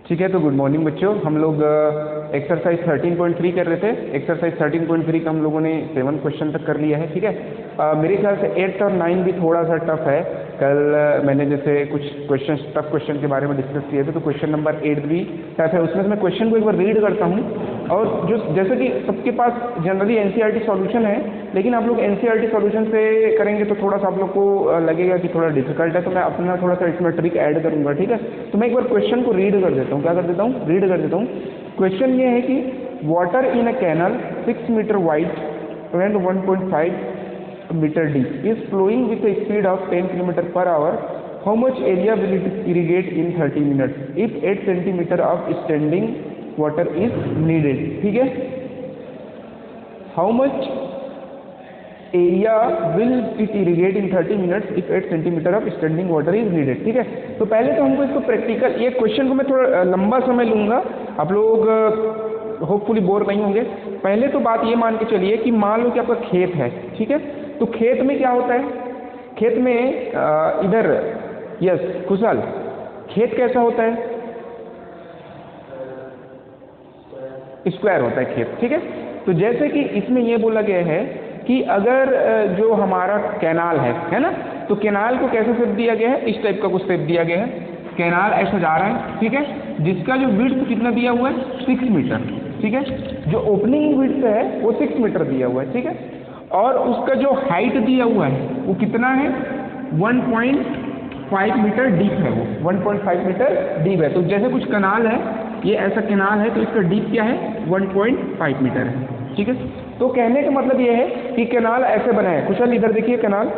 ठीक है, तो गुड मॉर्निंग बच्चों। हम लोग एक्सरसाइज 13.3 कर रहे थे। एक्सरसाइज 13.3 का हम लोगों ने 7 क्वेश्चन तक कर लिया है। ठीक है, मेरे ख्याल से 8 और 9 भी थोड़ा सा टफ है। कल मैंने जैसे कुछ क्वेश्चन टफ क्वेश्चन के बारे में डिस्कस किए थे, तो क्वेश्चन नंबर 8 भी टफ है। उसमें से मैं क्वेश्चन को एक बार रीड करता हूँ, और जो जैसे कि सबके पास जनरली एनसीईआरटी सॉल्यूशन है, लेकिन आप लोग एनसीईआरटी सॉल्यूशन से करेंगे तो थोड़ा सा आप लोग को लगेगा कि थोड़ा डिफिकल्ट है, तो मैं अपना थोड़ा सा इसमें ट्रिक ऐड करूंगा। ठीक है, तो मैं एक बार क्वेश्चन को रीड कर देता हूँ। क्या कर देता हूँ? रीड कर देता हूँ। क्वेश्चन ये है कि water in a canal 6 meter wide and 1.5 meter deep is flowing with a speed of 10 km/h. How much area will it irrigate in 30 minutes if 8 centimeter of standing water is needed? ठीक है, how much area will it irrigate in 30 minutes if 8 centimeter of standing water is needed? ठीक है, तो पहले तो हमको इसको practical, ये क्वेश्चन को मैं थोड़ा लंबा समय लूंगा, आप लोग होपफुली बोर नहीं होंगे। पहले तो बात ये मान के चलिए कि मान लो कि आपका खेत है। ठीक है, तो खेत में क्या होता है? खेत में इधर यस कुशल, खेत कैसा होता है? स्क्वायर होता है खेत। ठीक है, तो जैसे कि इसमें ये बोला गया है कि अगर जो हमारा कैनाल है ना, तो कैनाल को कैसे शेप दिया गया है? इस टाइप का कुछ शेप दिया गया है। कैनाल ऐसा जा रहा है, ठीक है, जिसका जो विड्थ कितना दिया हुआ है? 6 मीटर। ठीक है, जो ओपनिंग विड्थ है वो 6 मीटर दिया हुआ है। ठीक है, और उसका जो हाइट दिया हुआ है वो कितना है? 1.5 मीटर डीप है। वो 1.5 मीटर डीप है। तो जैसे कुछ कैनाल है, ये ऐसा कैनाल है, तो इसका डीप क्या है? 1.5 मीटर है। ठीक है, तो कहने का मतलब ये है कि कैनाल ऐसे बना है। कुशल इधर देखिए, कैनाल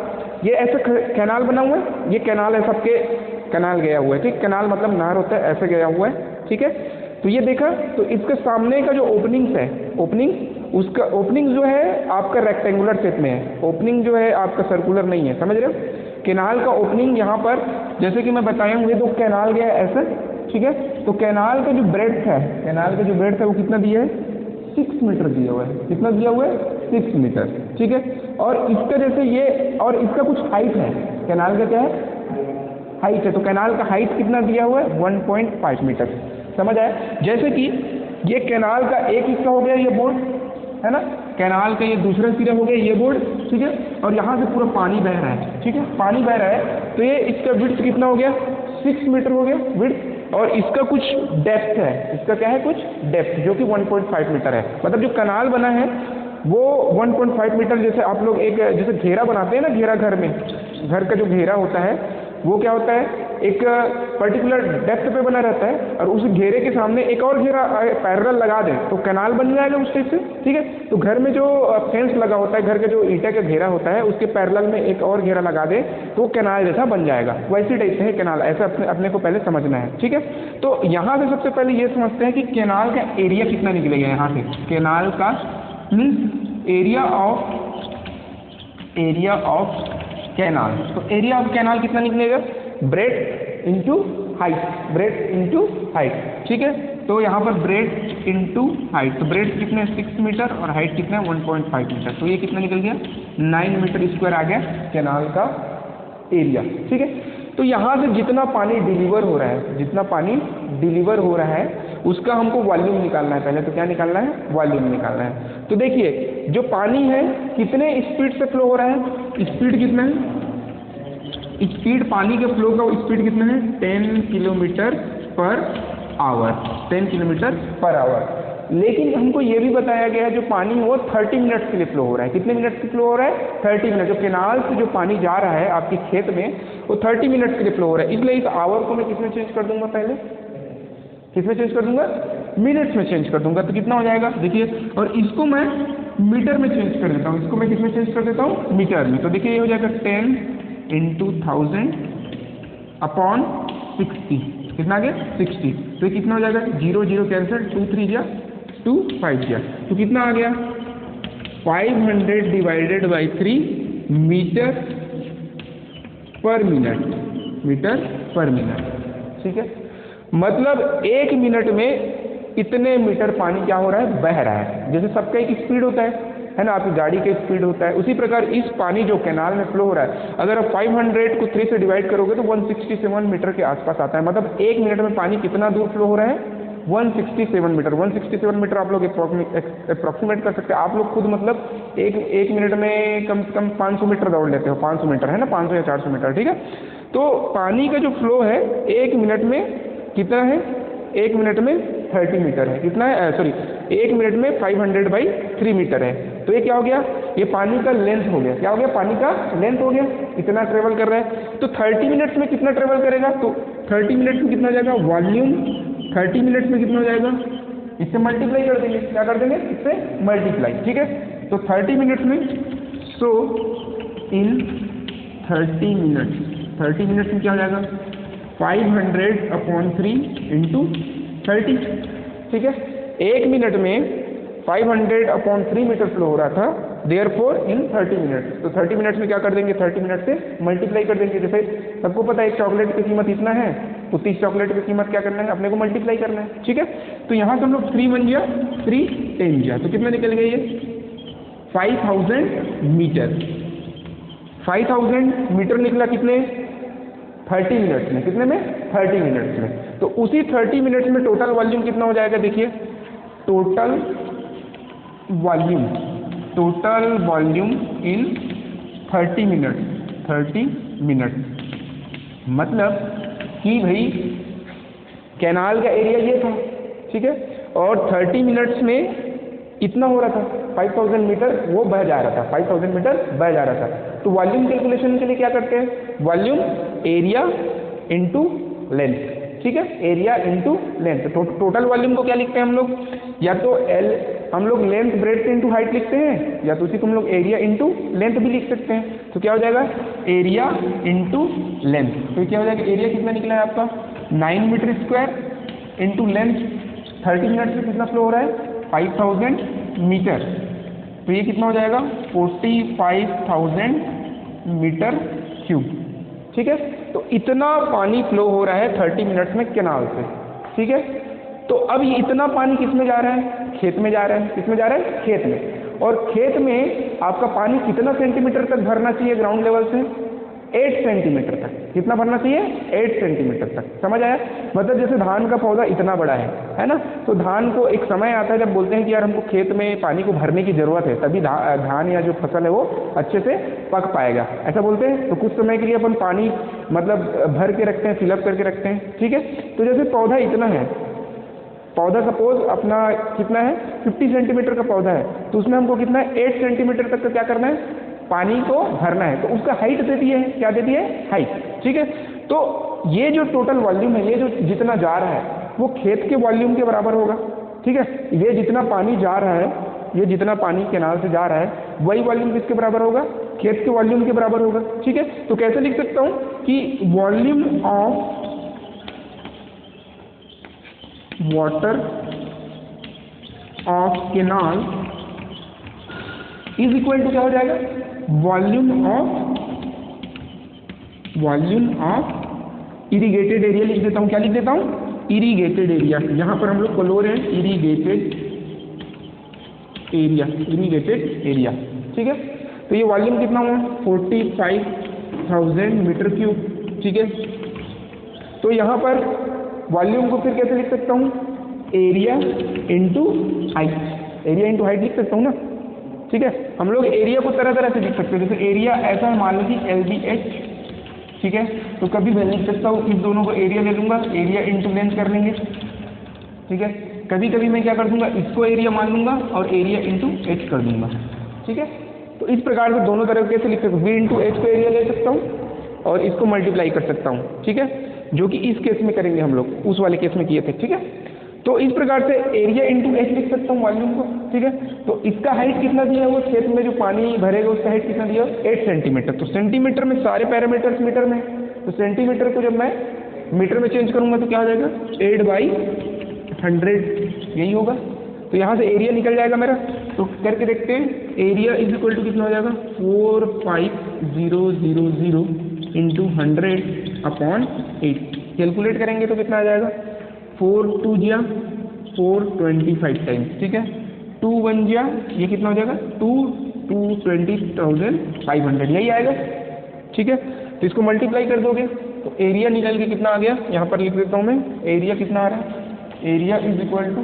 ये ऐसा कैनाल बना हुआ है। ये कैनाल है, सबके कैनाल गया हुआ है। ठीक, कैनाल मतलब नहर होता है, ऐसे गया हुआ है। ठीक है, तो ये देखा, तो इसके सामने का जो ओपनिंग्स है, उसका ओपनिंग जो है आपका रेक्टेंगुलर शेप में है। ओपनिंग जो है आपका सर्कुलर नहीं है, समझ रहे हो? कैनाल का ओपनिंग यहाँ पर, जैसे कि मैं बताया हूँ, ये तो कैनाल गया है ऐसे। ठीक है, तो कैनाल का जो ब्रेड्थ है, कैनाल का जो ब्रेड्थ है वो कितना दिया है? 6 मीटर दिया हुआ है। कितना दिया हुआ है? 6 मीटर। ठीक है, और इसका जैसे ये, और इसका कुछ हाइट है, कैनाल का क्या है? हाइट है। तो कैनाल का हाइट कितना दिया हुआ है? 1.5 मीटर। समझ आया? जैसे कि ये कैनाल का एक हिस्सा हो गया, ये बोर्ड है ना, कैनाल का ये दूसरा सिरा हो गया, ये बोर्ड। ठीक है, और यहाँ से पूरा पानी बह रहा है। ठीक है, पानी बह रहा है, तो ये इसका विड्थ कितना हो गया? 6 मीटर हो गया विड्थ, और इसका कुछ डेप्थ है। इसका क्या है? कुछ डेप्थ, जो कि 1.5 मीटर है। मतलब जो कैनाल बना है वो 1.5 मीटर। जैसे आप लोग एक जैसे घेरा बनाते हैं ना, घेरा घर में, घर का जो घेरा होता है वो क्या होता है? एक पर्टिकुलर डेप्थ पे बना रहता है, और उस घेरे के सामने एक और घेरा पैरेलल लगा दें तो कैनाल बन जाएगा उस टाइप से। ठीक है, तो घर में जो फेंस लगा होता है, घर का जो ईंटे का घेरा होता है, उसके पैरेलल में एक और घेरा लगा दे तो कैनाल जैसा बन जाएगा। वैसी टाइप से है कैनाल, ऐसा अपने को पहले समझना है। ठीक है, तो यहाँ से सबसे पहले ये समझते हैं कि कैनाल का एरिया कितना निकलेगा। यहाँ से कैनाल का मीन्स एरिया ऑफ कैनाल। तो एरिया ऑफ कैनाल कितना निकलेगा? Bread into height, bread into height. ठीक है, तो यहाँ पर ब्रेड इंटू हाइट, तो ब्रेड कितने? 6 मीटर, और हाइट कितना है? 1.5 मीटर। तो ये कितना निकल गया? 9 मीटर स्क्वायर आ गया कैनाल का एरिया। ठीक है, तो यहाँ से जितना पानी डिलीवर हो रहा है, जितना पानी डिलीवर हो रहा है, उसका हमको वॉल्यूम निकालना है। पहले तो क्या निकालना है? वॉल्यूम निकालना है। तो देखिए, जो पानी है कितने स्पीड से फ्लो हो रहा है? स्पीड कितना है? स्पीड, पानी के फ्लो का स्पीड कितना है? 10 kilometre per hour, 10 kilometre per hour. लेकिन हमको ये भी बताया गया है जो पानी है वो 30 मिनट्स के लिए फ्लो हो रहा है। कितने मिनट से फ्लो हो रहा है? 30 मिनट। जो कैनाल से जो पानी जा रहा है आपके खेत में, वो 30 मिनट्स के लिए फ्लो हो रहा है। इसलिए इस आवर को मैं किसमें चेंज कर दूंगा? पहले किसमें चेंज कर दूंगा? मिनट्स में चेंज कर दूंगा। तो कितना हो जाएगा? देखिए, और इसको मैं मीटर में चेंज कर देता हूँ। इसको मैं किसमें चेंज कर देता हूँ? मीटर में। तो देखिए, ये हो जाएगा 10 × 1000 अपॉन 60। कितना आ गया? 60। तो ये कितना हो जाएगा? 0 0 कैंसिल, 2 3 जा 2 5 जा, तो कितना आ गया? 500 divided by 3 meter per minute, meter per minute. ठीक है, मतलब 1 मिनट में इतने मीटर पानी क्या हो रहा है? बह रहा है। जैसे सबका एक स्पीड होता है, है ना, आपकी गाड़ी का स्पीड होता है। उसी प्रकार इस पानी जो कैनाल में फ्लो हो रहा है, अगर आप 500 को 3 से डिवाइड करोगे तो 167 मीटर के आसपास आता है। मतलब 1 मिनट में पानी कितना दूर फ्लो हो रहा है? 167 मीटर। 167 मीटर आप लोग अप्रॉक्सीमेट कर सकते हैं। आप लोग खुद मतलब एक मिनट में कम से कम 500 मीटर दौड़ लेते हो, 500 मीटर है ना, 500 या 400 मीटर, ठीक है। तो पानी का जो फ्लो है 1 मिनट में कितना है? 1 मिनट में 30 मीटर है। कितना है? सॉरी, 1 मिनट में 500/3 मीटर है। तो ये क्या हो गया? ये पानी का लेंथ हो गया। क्या हो गया? पानी का लेंथ हो गया। इतना ट्रेवल कर रहा है। तो 30 मिनट्स में कितना ट्रेवल करेगा? तो 30 मिनट्स में कितना हो जाएगा? वॉल्यूम 30 मिनट्स में कितना हो जाएगा? इससे मल्टीप्लाई कर देंगे। क्या कर देंगे? इससे मल्टीप्लाई, ठीक है। तो 30 मिनट्स में, सो इन 30 मिनट्स में क्या हो जाएगा? 500/3 इंटू 30, ठीक है। 1 मिनट में 500/3 मीटर फ्लो हो रहा था, देयरफॉर इन 30 मिनट्स। तो 30 मिनट्स में क्या कर देंगे? 30 मिनट से मल्टीप्लाई कर देंगे। जैसे सबको पता है एक चॉकलेट की कीमत इतना है, तो 30 चॉकलेट की कीमत क्या करना है? अपने को मल्टीप्लाई करना है, ठीक है। तो यहाँ से हम लोग 3 बन गया, 3 10 गया, तो कितना निकल गया? ये 5000 मीटर। 5000 मीटर निकला कितने? 30 मिनट्स में। कितने में? 30 मिनट्स में। तो उसी 30 मिनट्स में टोटल वॉल्यूम कितना हो जाएगा? देखिए, टोटल वॉल्यूम इन 30 मिनट, मतलब कि भाई कैनाल का एरिया ये था, ठीक है, और 30 मिनट्स में इतना हो रहा था, 5000 मीटर वो बह जा रहा था, 5000 मीटर बह जा रहा था। तो वॉल्यूम कैलकुलेशन के लिए क्या करते हैं? वॉल्यूम एरिया इंटू लेंथ, ठीक है, एरिया इंटू लेंथ। तो टोटल वॉल्यूम को क्या लिखते हैं हम लोग? या तो एल हम लोग लेंथ ब्रेड्थ इंटू हाइट लिखते हैं, या तो उसी को हम लोग एरिया इंटू लेंथ भी लिख सकते हैं। तो क्या हो जाएगा? Area into length. तो क्या हो जाएगा? एरिया कितना निकला है आपका? 9 meter square into length. 30 minutes में कितना फ्लो हो रहा है? 5000 मीटर। तो ये कितना हो जाएगा? 45,000 मीटर क्यूब, ठीक है। तो इतना पानी फ्लो हो रहा है 30 मिनट्स में कैनाल से, ठीक है। तो अब ये इतना पानी किस में जा रहा है? खेत में जा रहा है। किस में जा रहा है? खेत में। और खेत में आपका पानी कितना सेंटीमीटर तक भरना चाहिए ग्राउंड लेवल से? 8 सेंटीमीटर तक। कितना भरना चाहिए? 8 सेंटीमीटर तक। समझ आया? मतलब जैसे धान का पौधा इतना बड़ा है ना, तो धान को एक समय आता है जब बोलते हैं कि यार हमको खेत में पानी को भरने की जरूरत है, तभी धान या जो फसल है वो अच्छे से पक पाएगा, ऐसा बोलते हैं। तो कुछ समय के लिए अपन पानी मतलब भर के रखते हैं, फिलअप करके रखते हैं, ठीक है। तो जैसे पौधा इतना है, पौधा सपोज अपना कितना है? 50 सेंटीमीटर का पौधा है, तो उसमें हमको कितना है? 8 सेंटीमीटर तक का क्या करना है? पानी को भरना है। तो उसका हाइट देती है, क्या देती है? हाइट, ठीक है। तो ये जो टोटल वॉल्यूम है, ये जो जितना जा रहा है वो खेत के वॉल्यूम के बराबर होगा, ठीक है। ये जितना पानी जा रहा है, ये जितना पानी कैनाल से जा रहा है, वही वॉल्यूम किसके बराबर होगा? खेत के वॉल्यूम के बराबर होगा, ठीक है। तो कैसे लिख सकता हूं कि volume of water of canal is equal to क्या हो जाएगा? वॉल्यूम ऑफ इरिगेटेड एरिया लिख देता हूं। क्या लिख देता हूं? Irrigated area. यहां पर हम लोग क्लोर है, इरिगेटेड एरिया, ठीक है। तो ये वॉल्यूम कितना हुआ? 45,000 मीटर क्यूब, ठीक है। तो यहां पर वॉल्यूम को फिर कैसे लिख सकता हूं? Area into height. Area into height लिख सकता हूं ना, ठीक है। हम लोग एरिया को तरह तरह से लिख सकते हैं। जैसे एरिया ऐसा है, मान लीजिए LBH, ठीक है। तो कभी मैं लिख सकता हूँ, इस दोनों को एरिया ले लूंगा, एरिया इंटू लेंथ कर लेंगे, ठीक है। कभी कभी मैं क्या कर दूंगा? इसको एरिया मान लूंगा और एरिया इंटू H कर दूंगा, ठीक है। तो इस प्रकार से दोनों तरह कैसे लिख सकता हूँ? V इंटू H को एरिया ले सकता हूँ और इसको मल्टीप्लाई कर सकता हूँ, ठीक है, जो कि इस केस में करेंगे हम लोग, उस वाले केस में किए थे, ठीक है। तो इस प्रकार से एरिया इंटू H लिख सकता हूँ वॉल्यूम को, ठीक है। तो इसका हाइट कितना दिया है? वो खेत में जो पानी भरेगा उसका हाइट कितना दिया? 8 सेंटीमीटर। तो सेंटीमीटर में सारे पैरामीटर्स मीटर में, तो सेंटीमीटर को जब मैं मीटर में चेंज करूंगा तो क्या हो जाएगा? 8/100, यही होगा। तो यहाँ से एरिया निकल जाएगा मेरा। तो करके देखते हैं, एरिया इज इक्वल टू कितना हो जाएगा? 45000 इंटू 100/8। कैलकुलेट करेंगे तो कितना आ जाएगा? 4 2 425 टाइम्स, ठीक है। 2 1 जा ये कितना हो जाएगा 20,500 यही आएगा। ठीक है, तो इसको मल्टीप्लाई कर दोगे तो एरिया निकल के कितना आ गया, यहाँ पर लिख देता हूँ मैं, एरिया कितना आ रहा है, area is equal to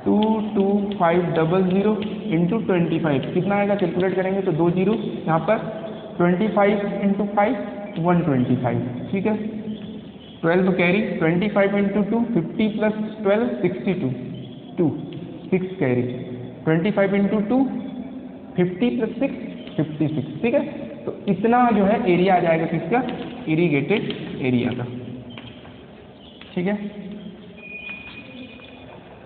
22500 into 25 कितना आएगा, कैलकुलेट करेंगे तो 2 जीरो यहाँ पर 25 इंटू 5 125। ठीक है, 12 carry 25 into 2 50 plus 12 62 2 6 carry 25 into 2 50 plus 6 56। ठीक है, तो इतना जो है एरिया आ जाएगा किसका, इरिगेटेड एरिया का। ठीक है,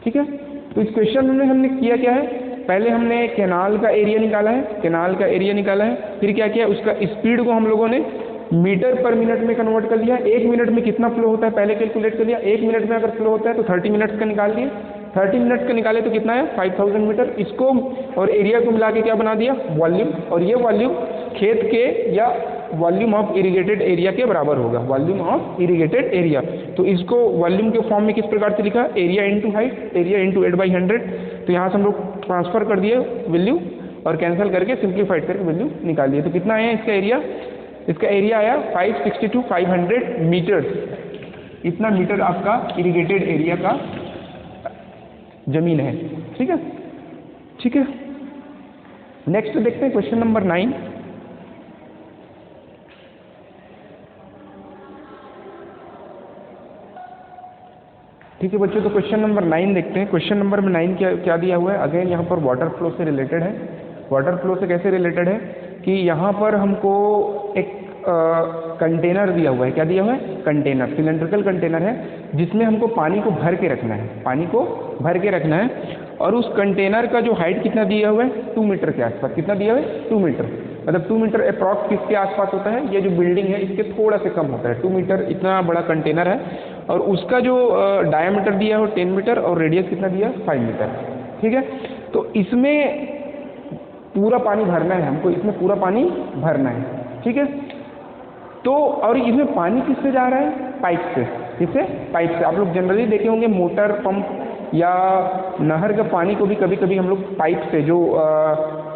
ठीक है, तो इस क्वेश्चन में हमने किया क्या है, पहले हमने कैनाल का एरिया निकाला है, कैनाल का एरिया निकाला है, फिर क्या किया, उसका स्पीड को हम लोगों ने मीटर पर मिनट में कन्वर्ट कर लिया। 1 मिनट में कितना फ्लो होता है पहले कैलकुलेट कर लिया, 1 मिनट में अगर फ्लो होता है तो 30 मिनट्स का निकाल दिए, 30 मिनट्स का निकाले तो कितना है 5000 मीटर। इसको और एरिया को मिला के क्या बना दिया, वॉल्यूम, और ये वॉल्यूम खेत के या वॉल्यूम ऑफ इरिगेटेड एरिया के बराबर होगा, वॉल्यूम ऑफ इरिगेटेड एरिया। तो इसको वॉल्यूम के फॉर्म में किस प्रकार से लिखा, area into height, area into 8/100। तो यहाँ से हम लोग ट्रांसफर कर दिए वैल्यू और कैंसिल करके सिंप्लीफाइड करके वैल्यू निकाल दिए। तो कितना आया इसका एरिया, इसका एरिया आया 562,500 मीटर। इतना मीटर आपका इरिगेटेड एरिया का जमीन है। ठीक है, ठीक है, नेक्स्ट देखते हैं क्वेश्चन नंबर 9। ठीक है बच्चों, तो क्वेश्चन नंबर 9 देखते हैं। क्वेश्चन नंबर में 9 क्या दिया हुआ है, अगेन यहाँ पर वाटर फ्लो से रिलेटेड है। वाटर फ्लो से कैसे रिलेटेड है कि यहाँ पर हमको एक कंटेनर दिया हुआ है। क्या दिया हुआ है, कंटेनर, सिलेंड्रिकल कंटेनर है जिसमें हमको पानी को भर के रखना है, पानी को भर के रखना है। और उस कंटेनर का जो हाइट कितना दिया हुआ है 2 मीटर के आसपास, कितना दिया हुआ है 2 मीटर, मतलब 2 मीटर अप्रॉक्स किसके आसपास होता है, ये जो बिल्डिंग है इसके थोड़ा से कम होता है, 2 मीटर इतना बड़ा कंटेनर है। और उसका जो डायमीटर दिया हो 10 मीटर और रेडियस कितना दिया 5 मीटर। ठीक है, तो इसमें पूरा पानी भरना है हमको, इसमें पूरा पानी भरना है। ठीक है, तो और इसमें पानी किससे जा रहा है, पाइप से, किससे, पाइप से। आप लोग जनरली देखे होंगे मोटर पंप या नहर का पानी को भी कभी कभी हम लोग पाइप से, जो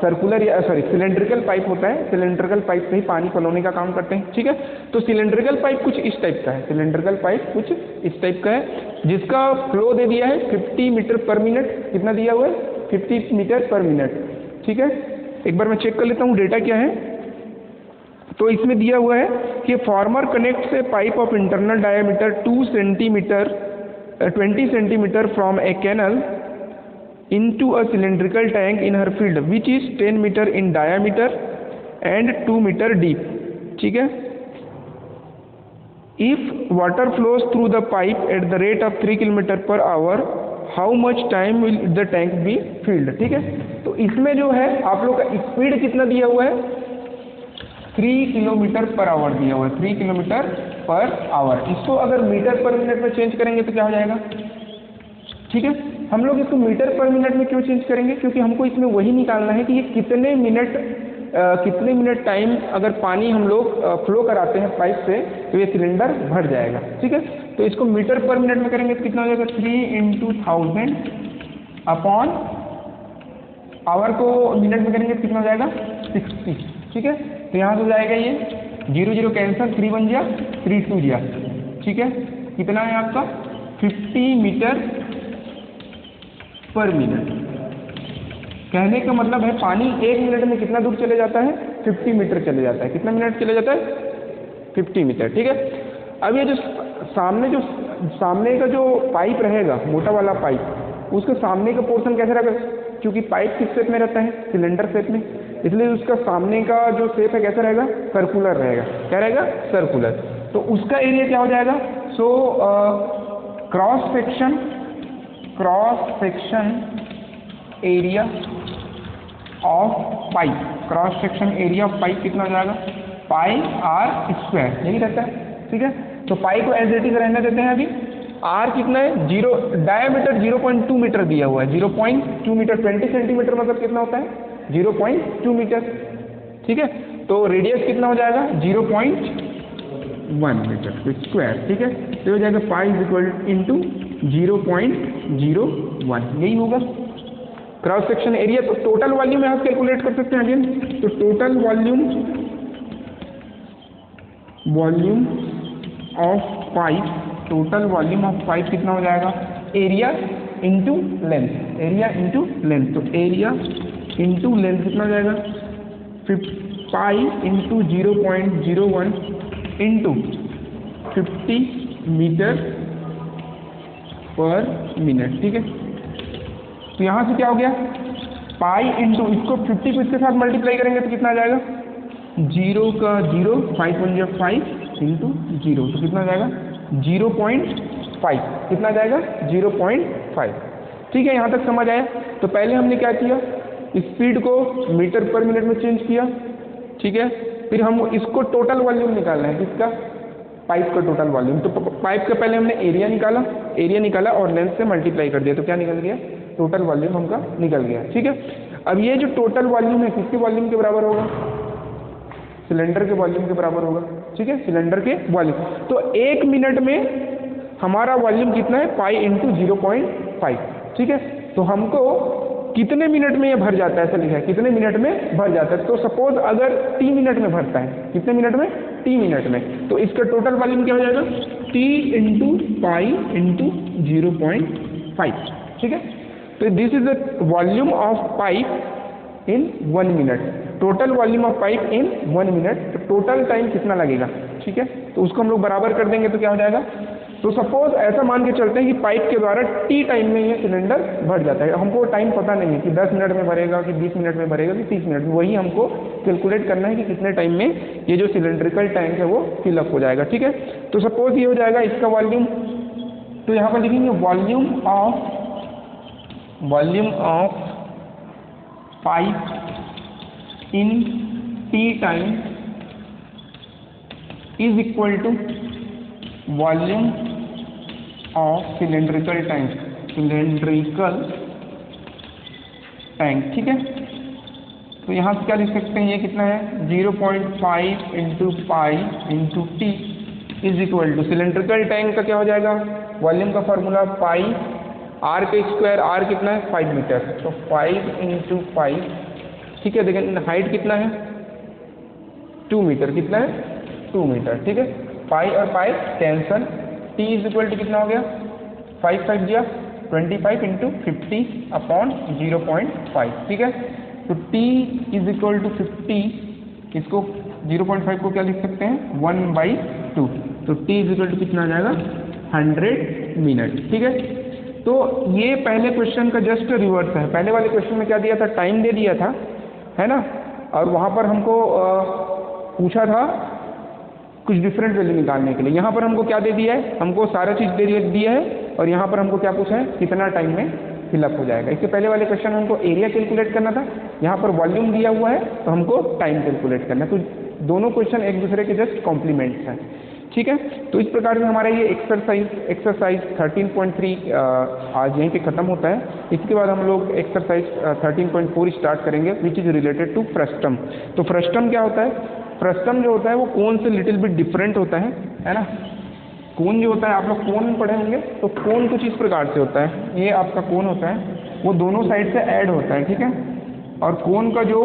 सर्कुलर या सिलेंड्रिकल पाइप होता है, सिलेंड्रिकल पाइप से ही पानी पलोने का काम करते हैं। ठीक है, तो सिलेंड्रिकल पाइप कुछ इस टाइप का है, सिलेंड्रिकल पाइप कुछ इस टाइप का है जिसका फ्लो दे दिया है 50 मीटर पर मिनट। कितना दिया हुआ है 50 मीटर पर मिनट। ठीक है, एक बार मैं चेक कर लेता हूँ डेटा क्या है। तो इसमें दिया हुआ है कि farmer connects a pipe of internal diameter 20 centimeter from a canal into a cylindrical tank in her field which is 10 meter in diameter and 2 meter deep. ठीक है, if water flows through the pipe at the rate of 3 km/h, how much time will the tank be filled? ठीक है, तो इसमें जो है आप लोग का स्पीड कितना दिया हुआ है 3 km/h दिया हुआ है, 3 km/h। इसको अगर मीटर पर मिनट में चेंज करेंगे तो क्या हो जाएगा। ठीक है, हम लोग इसको मीटर पर मिनट में क्यों चेंज करेंगे, क्योंकि हमको इसमें वही निकालना है कि ये कितने मिनट टाइम अगर पानी हम लोग फ्लो कराते हैं पाइप से तो ये सिलेंडर भर जाएगा। ठीक है, तो इसको मीटर पर मिनट में करेंगे तो कितना हो जाएगा 3 × 1000 अपॉन आवर को मिनट में करेंगे तो कितना हो जाएगा 60। ठीक है, तो यहाँ से हो जाएगा ये 0 0 कैंसिल, 3 1 जा 3 2 जा। ठीक है, कितना है आपका 50 मीटर पर मिनट। कहने का मतलब है पानी 1 मिनट में कितना दूर चले जाता है 50 मीटर चले जाता है। कितना मिनट चले जाता है 50 मीटर। ठीक है, अब ये जो सामने का जो पाइप रहेगा, मोटा वाला पाइप, उसके सामने का पोर्शन कैसे रहेगा, क्योंकि पाइप किस शेप में रहता है सिलेंडर शेप में, इसलिए उसका सामने का जो शेप है कैसा रहेगा सर्कुलर रहेगा। क्या रहेगा सर्कुलर। तो उसका एरिया क्या हो जाएगा, so cross section area of pipe, cross section area of pipe कितना हो जाएगा पाई आर स्क्वायर, यही रहता है। ठीक है, तो पाई को एज इट इज रहने देते हैं। अभी आर कितना है 0, डायमीटर 0.2 मीटर दिया हुआ है, 0.2 मीटर, 20 सेंटीमीटर मतलब कितना होता है 0.2 मीटर। ठीक है, तो रेडियस कितना हो जाएगा 0.1 मीटर स्क्वायर। ठीक है, तो हो जाएगा पाई = 0.01, यही होगा। क्रॉस सेक्शन एरिया, तो टोटल वॉल्यूम यहाँ से कैलकुलेट कर सकते हैं अगेन। तो total volume of pipe, total volume of pipe कितना हो जाएगा, area into length, area into length. तो एरिया इंटू लेंथ कितना हो जाएगा, pi into 0.01 into 50 meter per minute, ठीक है। तो यहाँ से क्या हो गया, पाई इंटू इसको 50 को इसके साथ मल्टीप्लाई करेंगे तो कितना आ जाएगा, 0 का 0, 5 1 5 इंटू 0, तो कितना आ जाएगा 0.5, कितना आ जाएगा 0.5, ठीक है। यहाँ तक समझ आया। तो पहले हमने क्या किया, स्पीड को मीटर पर मिनट में चेंज किया, ठीक है। फिर हम इसको टोटल वॉल्यूम निकालना है, किसका, पाइप का टोटल वॉल्यूम। तो पाइप का पहले हमने एरिया निकाला और लेंथ से मल्टीप्लाई कर दिया, तो क्या निकल गया, टोटल वॉल्यूम हमका निकल गया, ठीक है। अब ये जो टोटल वॉल्यूम है किसके वॉल्यूम के बराबर होगा, सिलेंडर के वॉल्यूम के बराबर होगा, ठीक है, सिलेंडर के वॉल्यूम। तो 1 मिनट में हमारा वॉल्यूम कितना है, पाई इंटू 0.5, ठीक है। तो हमको कितने मिनट में ये भर जाता है, ऐसा लिखा है, कितने मिनट में भर जाता है। तो सपोज अगर t मिनट में भरता है, कितने मिनट में, t मिनट में, तो इसका टोटल वॉल्यूम क्या हो जाएगा, t इंटू पाई इंटू 0.5, ठीक है। तो this is the volume of pipe in 1 minute, total volume of pipe in 1 minute. तो टोटल टाइम कितना लगेगा, ठीक है। तो उसको हम लोग बराबर कर देंगे, तो क्या हो जाएगा, तो सपोज ऐसा मान के चलते हैं कि पाइप के द्वारा टी टाइम में ये सिलेंडर भर जाता है। हमको टाइम पता नहीं है कि 10 मिनट में भरेगा, कि 20 मिनट में भरेगा, कि 30 मिनट में, वही हमको कैलकुलेट करना है कि कितने टाइम में ये जो सिलेंड्रिकल टैंक है वो फिलअप हो जाएगा, ठीक है। तो सपोज ये हो जाएगा इसका वॉल्यूम, तो यहाँ पर लिखेंगे volume of pipe in t time is equal to volume of cylindrical tank, ठीक है। तो यहाँ से क्या लिख सकते हैं, ये कितना है 0.5 into pi into t is equal to, cylindrical tank का क्या हो जाएगा, वॉल्यूम का फॉर्मूला पाई आर के स्क्वायर, आर कितना है 5 मीटर, तो 5 इंटू 5, ठीक है। देखिए हाइट कितना है 2 मीटर, कितना है 2 मीटर, ठीक है। पाई और pi cancel, t is equal to कितना हो गया 5 5 दिया 25 इंटू 50 अपॉन 0.5, ठीक है। तो t इज इक्वल टू 50, इसको 0.5 को क्या लिख सकते हैं 1/2, तो t इज इक्वल टू कितना आ जाएगा 100 मिनट, ठीक है। तो ये पहले क्वेश्चन का जस्ट रिवर्स है। पहले वाले क्वेश्चन में क्या दिया था, टाइम दे दिया था, है ना, और वहाँ पर हमको पूछा था कुछ डिफरेंट वैल्यू निकालने के लिए। यहाँ पर हमको क्या दे दिया है, हमको सारा चीज़ दे दिया है, और यहाँ पर हमको क्या पूछा है, कितना टाइम में फिलअप हो जाएगा। इससे पहले वाले क्वेश्चन में हमको एरिया कैलकुलेट करना था, यहाँ पर वॉल्यूम दिया हुआ है तो हमको टाइम कैलकुलेट करना है। तो दोनों क्वेश्चन एक दूसरे के जस्ट कॉम्प्लीमेंट्स हैं, ठीक है। तो इस प्रकार से हमारा ये एक्सरसाइज 13.3 आज यहीं पे ख़त्म होता है। इसके बाद हम लोग एक्सरसाइज 13.4 स्टार्ट करेंगे, which is related to frustum. तो फ्रस्टम क्या होता है, फ्रस्टम जो होता है वो कोन से लिटिल बिट डिफरेंट होता है ना। कोन जो होता है, आप लोग कोन पढ़े होंगे, तो कोन कुछ इस प्रकार से होता है, ये आपका कोन होता है, वो दोनों साइड से ऐड होता है, ठीक है। और कोन का जो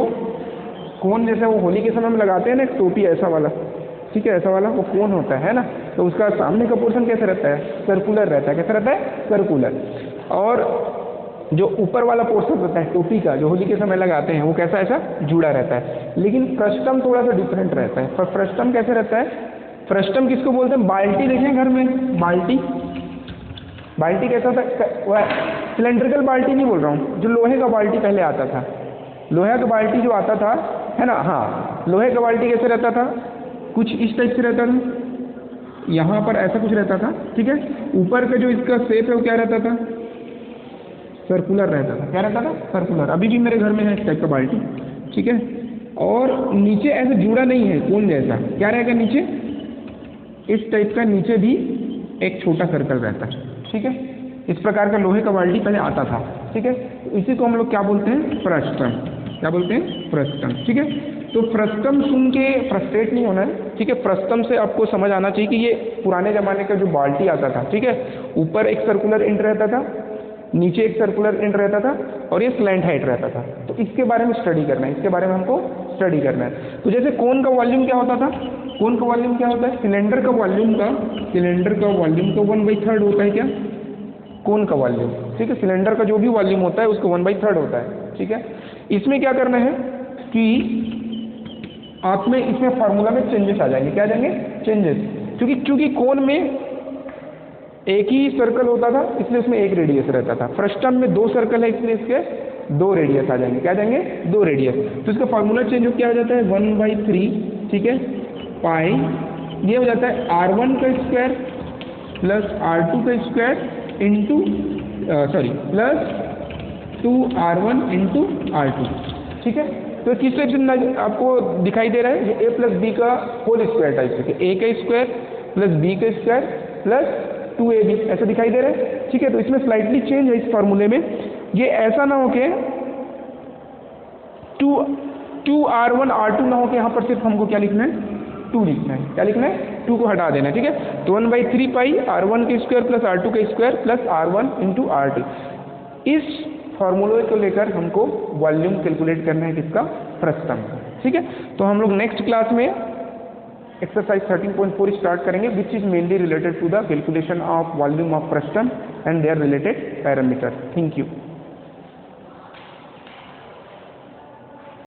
कोन जैसे वो होली के समय में लगाते हैं ना एक टोपी ऐसा वाला, ठीक है, ऐसा वाला वो कोन होता है ना। तो उसका सामने का पोर्शन कैसे रहता है, सर्कुलर रहता है, कैसा रहता है सर्कुलर। और जो ऊपर वाला पोर्शन होता है टोपी का, जो होली के समय लगाते हैं, वो कैसा ऐसा जुड़ा रहता है। लेकिन फ्रस्टम थोड़ा सा डिफरेंट रहता है। पर फ्रस्टम कैसे रहता है, फ्रस्टम किसको बोलते हैं, बाल्टी देखें घर में, बाल्टी कैसा था, सिलेंड्रिकल बाल्टी नहीं बोल रहा हूँ, जो लोहे का बाल्टी पहले आता था, लोहे का बाल्टी जो आता था, है ना, हाँ, लोहे का बाल्टी कैसे रहता था, कुछ इस टाइप से रहता था, यहाँ पर ऐसा कुछ रहता था, ठीक है। ऊपर का जो इसका शेप है वो क्या रहता था, सर्कुलर रहता था, क्या रहता था, सर्कुलर। अभी भी मेरे घर में है इस टाइप का बाल्टी, ठीक है। और नीचे ऐसे जुड़ा नहीं है कोन जैसा, क्या रहेगा नीचे, इस टाइप का नीचे भी एक छोटा सर्कल रहता है, ठीक है। इस प्रकार का लोहे का बाल्टी पहले आता था, ठीक है। तो इसी को हम लोग क्या बोलते हैं, फ्रस्टम, क्या बोलते हैं, फ्रस्टम, ठीक है। तो फ्रस्टम सुन के फ्रस्ट्रेट नहीं होना है, ठीक है। फ्रस्टम से आपको समझ आना चाहिए कि ये पुराने ज़माने का जो बाल्टी आता था, ठीक है, ऊपर एक सर्कुलर एंड रहता था, नीचे एक सर्कुलर एंड रहता था और ये स्लैंट हाइट रहता था। तो इसके बारे में स्टडी करना है, इसके बारे में हमको स्टडी करना है। तो जैसे कोन का वॉल्यूम क्या होता था, कोन का वॉल्यूम क्या होता है, सिलेंडर का वॉल्यूम का 1/3 होता है क्या, कोन का वॉल्यूम, ठीक है। सिलेंडर का जो भी वॉल्यूम होता है उसका 1/3 होता है, ठीक है। इसमें क्या करना है कि आप में इसमें फार्मूला में चेंजेस आ जाएंगे, क्या आ जाएंगे, चेंजेस, क्योंकि कोन में एक ही सर्कल होता था इसलिए उसमें एक रेडियस रहता था। फर्स्ट टर्म में 2 सर्कल है इसलिए इसके 2 रेडियस आ जाएंगे, क्या आ जाएंगे, 2 रेडियस। तो इसका फार्मूला चेंज हो क्या हो जाता है 1/3, ठीक है, पाई ये हो जाता है r1 का स्क्वायर प्लस r2 का square into plus 2r1 into r2, ठीक है। तो किस टाइप से आपको दिखाई दे रहा है, ये a प्लस बी का होल स्क्वायर टाइप से, a का स्क्वायर प्लस b का स्क्वायर प्लस 2ab ऐसा दिखाई दे रहा है, ठीक है। तो इसमें स्लाइटली चेंज है इस फार्मूले में, ये ऐसा ना हो के 2r1 r2 ना हो के यहाँ पर सिर्फ हमको क्या लिखना है, 2 लिखना है, क्या लिखना है, 2 को हटा देना है, ठीक है। तो 1/3 पाई r1 के स्क्वायर प्लस r2 के square plus r1 into r2। इस फार्मूले को लेकर हमको वॉल्यूम कैलकुलेट करना है किसका, फ्रस्टम का, ठीक है। तो हम लोग नेक्स्ट क्लास में एक्सरसाइज 13.4 स्टार्ट करेंगे, which is mainly related to the calculation of volume of frustum and their related parameter. Thank you.